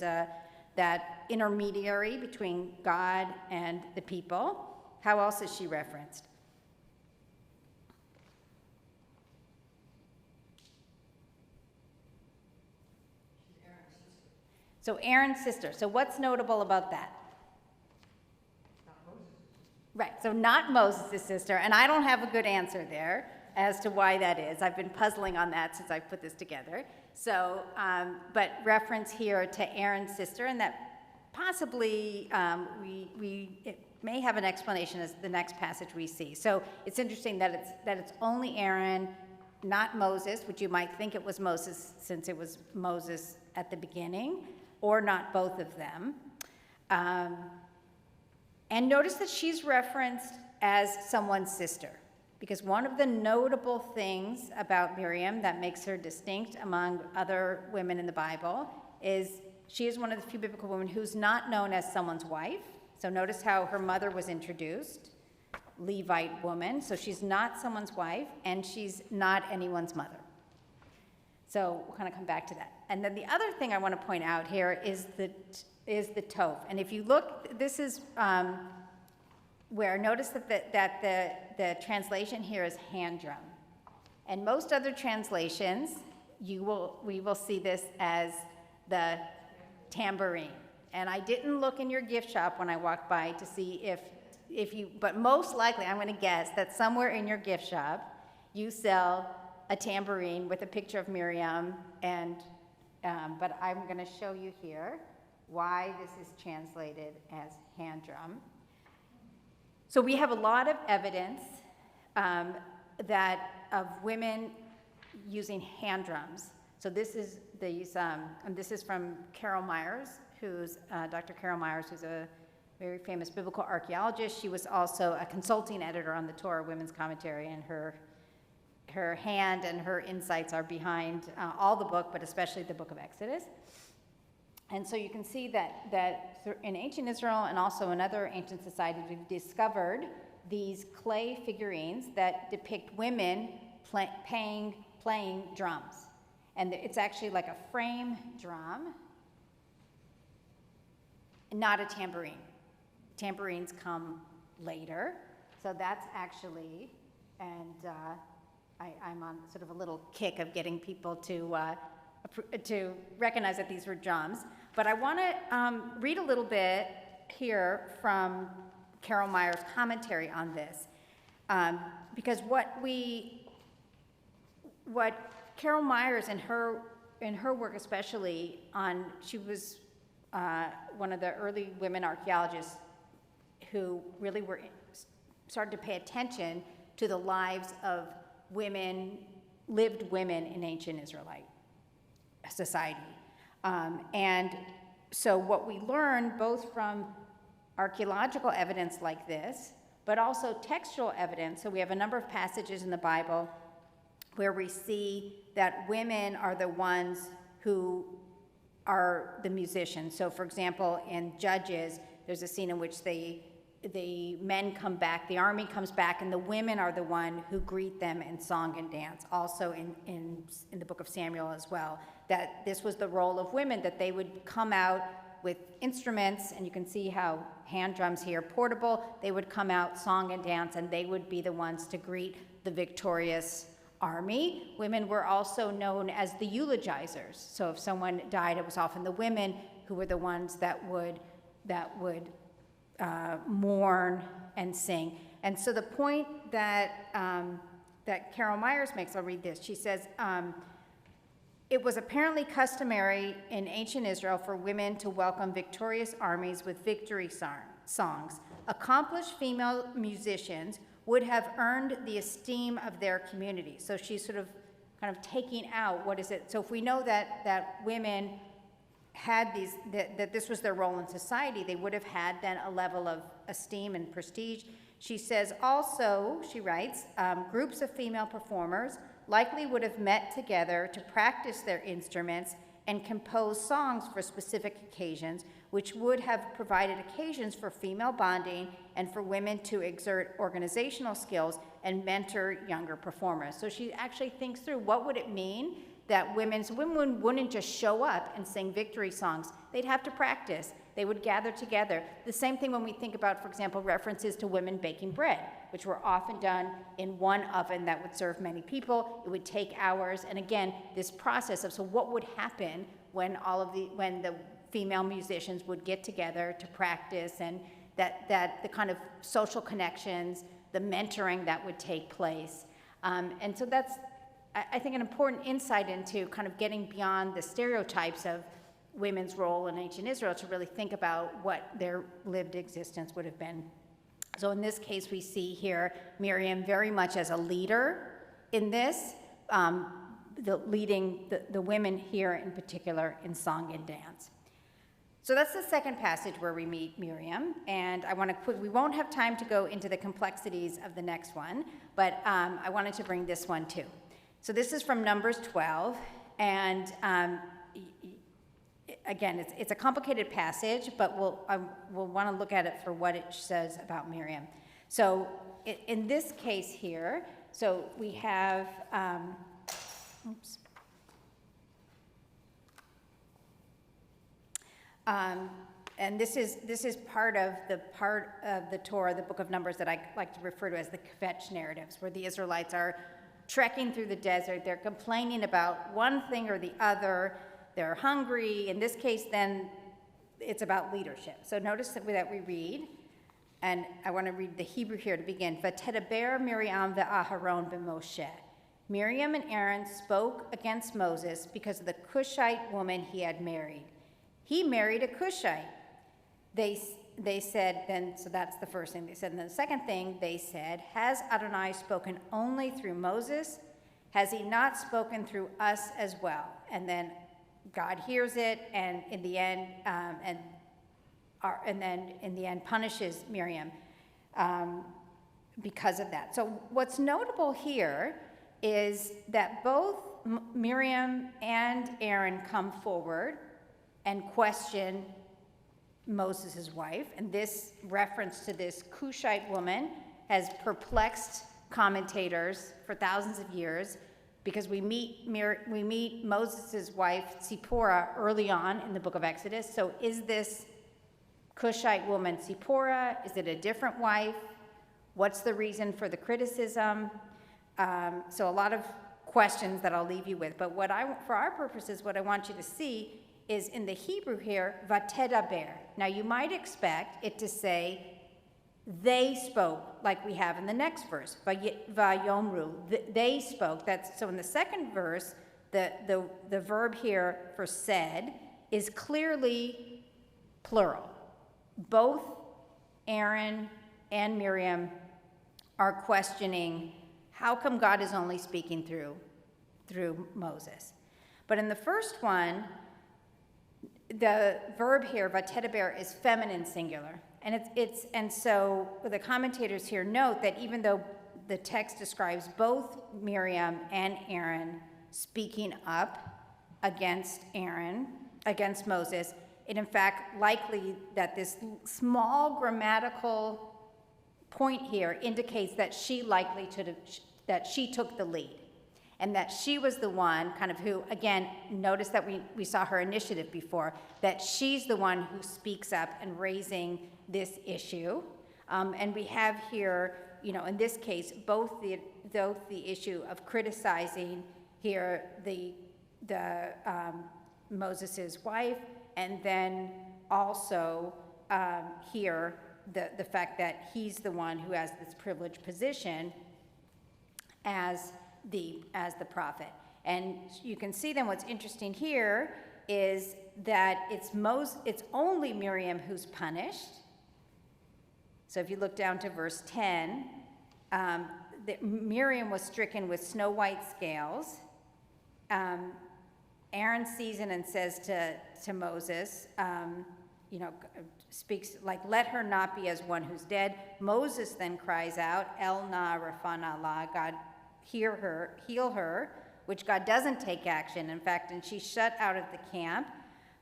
that intermediary between God and the people. How else is she referenced? So Aaron's sister. So what's notable about that? Right, so not Moses' sister, and I don't have a good answer there as to why that is. I've been puzzling on that since I put this together. So, but reference here to Aaron's sister, and that possibly it may have an explanation as the next passage we see. So it's interesting that it's only Aaron, not Moses, which you might think it was Moses since it was Moses at the beginning, or not both of them. And notice that she's referenced as someone's sister, because one of the notable things about Miriam that makes her distinct among other women in the Bible is she is one of the few biblical women who's not known as someone's wife. So notice how her mother was introduced, Levite woman. So she's not someone's wife, and she's not anyone's mother. So we'll kind of come back to that. And then the other thing I want to point out here is the Tov. And if you look, this is where, notice that the translation here is hand drum. And most other translations, we will see this as the tambourine. And I didn't look in your gift shop when I walked by to see if you, but most likely, I'm going to guess that somewhere in your gift shop, you sell a tambourine with a picture of Miriam, and but I'm going to show you here why this is translated as hand drum. So we have a lot of evidence of women using hand drums. So this is and this is from Carol Myers, who's Dr. Carol Myers, who's a very famous biblical archaeologist. She was also a consulting editor on the Torah Women's Commentary, and her hand and her insights are behind all the book, but especially the book of Exodus. And so you can see that in ancient Israel and also in other ancient societies, we've discovered these clay figurines that depict women playing drums. And it's actually like a frame drum, not a tambourine. Tambourines come later. So that's actually, and I'm on sort of a little kick of getting people to recognize that these were drums. But I want to read a little bit here from Carol Myers' commentary on this. Because what Carol Myers in her work especially she was one of the early women archaeologists who really started to pay attention to the lives of lived women in ancient Israelite society. And so what we learn both from archaeological evidence like this, but also textual evidence, so we have a number of passages in the Bible where we see that women are the ones who are the musicians. So for example, in Judges, there's a scene in which the men come back, the army comes back, and the women are the one who greet them in song and dance. Also in the book of Samuel as well, that this was the role of women, that they would come out with instruments, and you can see how hand drums here, portable, they would come out, song and dance, and they would be the ones to greet the victorious army. Women were also known as the eulogizers. So if someone died, it was often the women who were the ones that would mourn and sing. And so the point that Carol Myers makes, I'll read this. She says, it was apparently customary in ancient Israel for women to welcome victorious armies with victory songs. Accomplished female musicians would have earned the esteem of their community. So she's sort of kind of taking out what is it. So if we know that women had that this was their role in society, they would have had then a level of esteem and prestige. She says also, she writes, groups of female performers likely would have met together to practice their instruments and compose songs for specific occasions, which would have provided occasions for female bonding and for women to exert organizational skills and mentor younger performers. So she actually thinks through what would it mean that women wouldn't just show up and sing victory songs. They'd have to practice. They would gather together. The same thing when we think about, for example, references to women baking bread, which were often done in one oven that would serve many people. It would take hours. And again, this process of, so what would happen when the female musicians would get together to practice, and that the kind of social connections, the mentoring that would take place. And so that's, I think, an important insight into kind of getting beyond the stereotypes of women's role in ancient Israel to really think about what their lived existence would have been. So in this case, we see here Miriam very much as a leader in this, leading the women here in particular in song and dance. So that's the second passage where we meet Miriam, and we won't have time to go into the complexities of the next one, but I wanted to bring this one too. So this is from Numbers 12, and again, it's a complicated passage, but we'll want to look at it for what it says about Miriam. So in this case here, so we have, and this is part of the Torah, the book of Numbers, that I like to refer to as the kvetch narratives, where the Israelites are trekking through the desert. They're complaining about one thing or the other. They're hungry. In this case, then, it's about leadership. So notice that we read, and I want to read the Hebrew here to begin. V'tedaber Miriam ve'Aharon b'Moshe. Miriam and Aaron spoke against Moses because of the Cushite woman he had married. He married a Cushite. They said, then, so that's the first thing they said. And then the second thing they said, has Adonai spoken only through Moses? Has he not spoken through us as well? And then God hears it, and in the end, and then in the end punishes Miriam because of that. So what's notable here is that both Miriam and Aaron come forward and question Moses' wife, and this reference to this Cushite woman has perplexed commentators for thousands of years, because we meet Moses' wife Zipporah early on in the book of Exodus. So is this Cushite woman Zipporah? Is it a different wife? What's the reason for the criticism? So a lot of questions that I'll leave you with. But for our purposes, what I want you to see is in the Hebrew here, vatedaber. Now you might expect it to say They spoke, like we have in the next verse, vayomru. They spoke. So in the second verse, the verb here for said is clearly plural. Both Aaron and Miriam are questioning, how come God is only speaking through Moses? But in the first one, the verb here, vatedaber, is feminine singular. And so the commentators here note that even though the text describes both Miriam and Aaron speaking up against Moses, it in fact likely that this small grammatical point here indicates that that she took the lead, and that she was the one kind of who, again, notice that we saw her initiative before, that she's the one who speaks up and raising this issue. And we have here, in this case, both the issue of criticizing here the Moses's wife, and then also here the fact that he's the one who has this privileged position as the prophet. And you can see then what's interesting here is that it's only Miriam who's punished. So if you look down to verse 10, Miriam was stricken with snow white scales. Aaron sees it and says to Moses, speaks like, let her not be as one who's dead. Moses then cries out, El na rafana la, God heal her, which God doesn't take action, in fact, and she's shut out of the camp.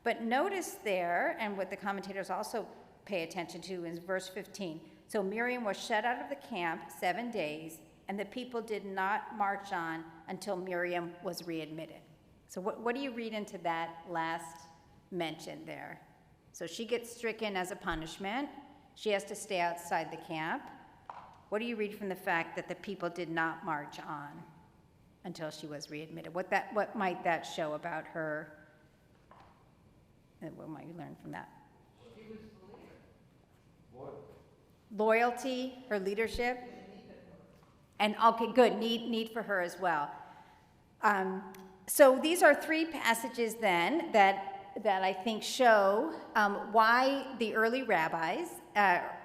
But notice there, and what the commentators also pay attention to, is verse 15. So Miriam was shut out of the camp 7 days, and the people did not march on until Miriam was readmitted. So what do you read into that last mention there? So she gets stricken as a punishment. She has to stay outside the camp. What do you read from the fact that the people did not march on until she was readmitted? What might that show about her? What might you learn from that? She was the leader. Loyalty, her leadership? And okay, good, need for her as well. So these are three passages then that I think show why the early rabbis,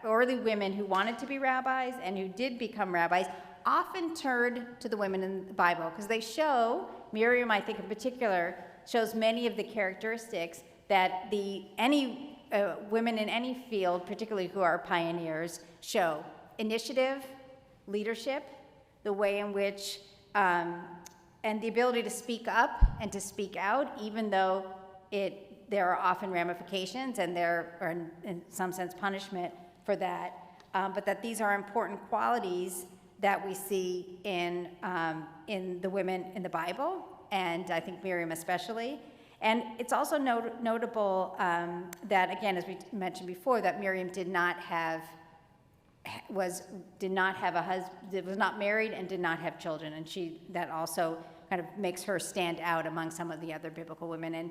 early women who wanted to be rabbis and who did become rabbis, often turned to the women in the Bible, because they show, Miriam I think in particular, shows many of the characteristics that any women in any field, particularly who are pioneers, show. Initiative, leadership, the way in which, and the ability to speak up and to speak out, even though there are often ramifications and there are, in some sense, punishment for that, but that these are important qualities that we see in the women in the Bible, and I think Miriam especially. And it's also notable that, again, as we mentioned before, that Miriam was not married and did not have children, and that also kind of makes her stand out among some of the other biblical women. And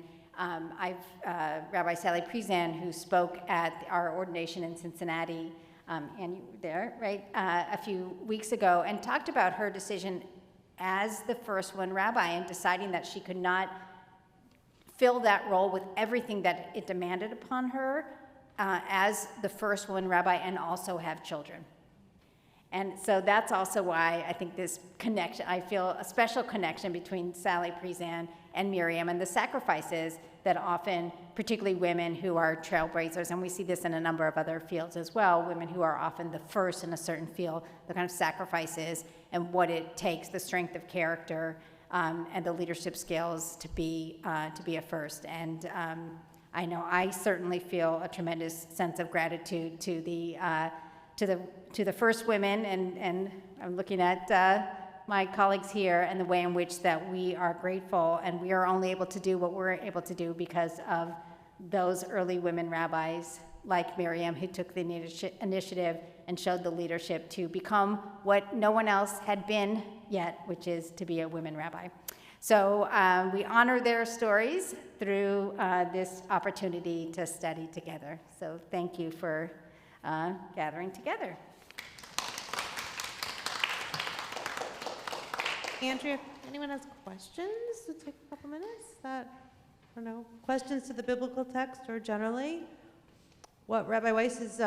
Rabbi Sally Priesand, who spoke at our ordination in Cincinnati, and you were there, right, a few weeks ago, and talked about her decision as the first one rabbi and deciding that she could not fill that role with everything that it demanded upon her as the first one rabbi and also have children. And so that's also why I think this connection, I feel a special connection between Sally Priesand and Miriam and the sacrifices that often, particularly women who are trailblazers, and we see this in a number of other fields as well, women who are often the first in a certain field, the kind of sacrifices and what it takes, the strength of character, and the leadership skills to be a first. And I know I certainly feel a tremendous sense of gratitude to the first women, and I'm looking at my colleagues here, and the way in which that we are grateful, and we are only able to do what we're able to do because of those early women rabbis like Miriam, who took the initiative and showed the leadership to become what no one else had been yet, which is to be a women rabbi. So we honor their stories through this opportunity to study together. So thank you for gathering together. Andrea, if anyone has questions, we'll take a couple minutes. I don't know, questions to the biblical text or generally? What Rabbi Weiss is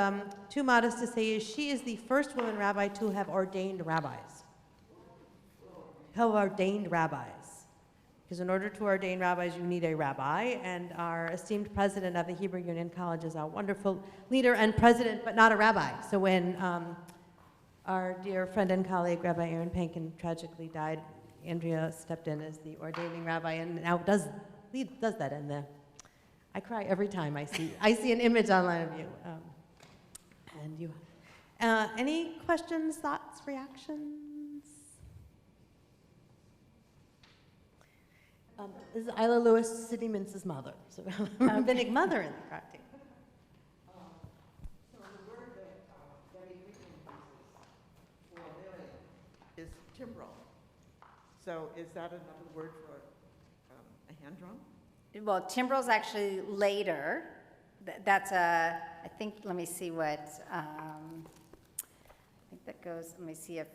too modest to say is she is the first woman rabbi to have ordained rabbis. Have ordained rabbis. Because in order to ordain rabbis, you need a rabbi, and our esteemed president of the Hebrew Union College is a wonderful leader and president, but not a rabbi. So when our dear friend and colleague, Rabbi Aaron Pankin, tragically died, Andrea stepped in as the ordaining rabbi, and now does that in the. I cry every time I see an image online of you. And you. Any questions, thoughts, reactions? This is Isla Lewis, Sidney Mintz's mother, so rabbinic mother in the crowd too. So the word that Rabbi Priesand uses for Miriam is timbrel. So is that another word for a hand drum? Well, timbrel's actually later. That's I think, let me see what, I think that goes, let me see if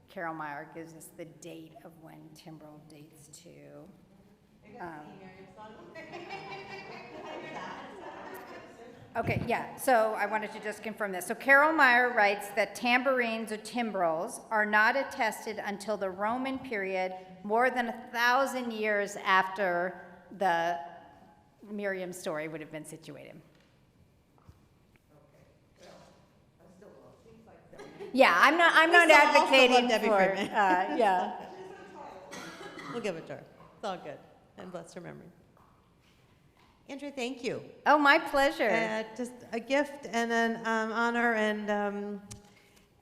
Carol Meyer gives us the date of when timbrel dates to. Okay, yeah, so I wanted to just confirm this. So Carol Meyer writes that tambourines or timbrels are not attested until the Roman period, more than 1,000 years after the Miriam story would have been situated. Yeah, I'm not advocating for, yeah. We'll give it to her. It's all good. And bless her memory. Andrea, thank you. Oh, my pleasure. Just a gift and an honor, and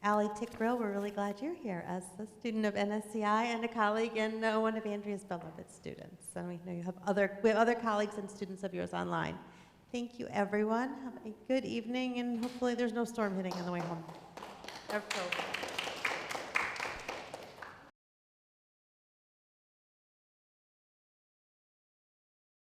Allie Tickrill, we're really glad you're here as a student of NSCI and a colleague and one of Andrea's beloved students. And we know you have we have other colleagues and students of yours online. Thank you, everyone. Have a good evening, and hopefully there's no storm hitting on the way home.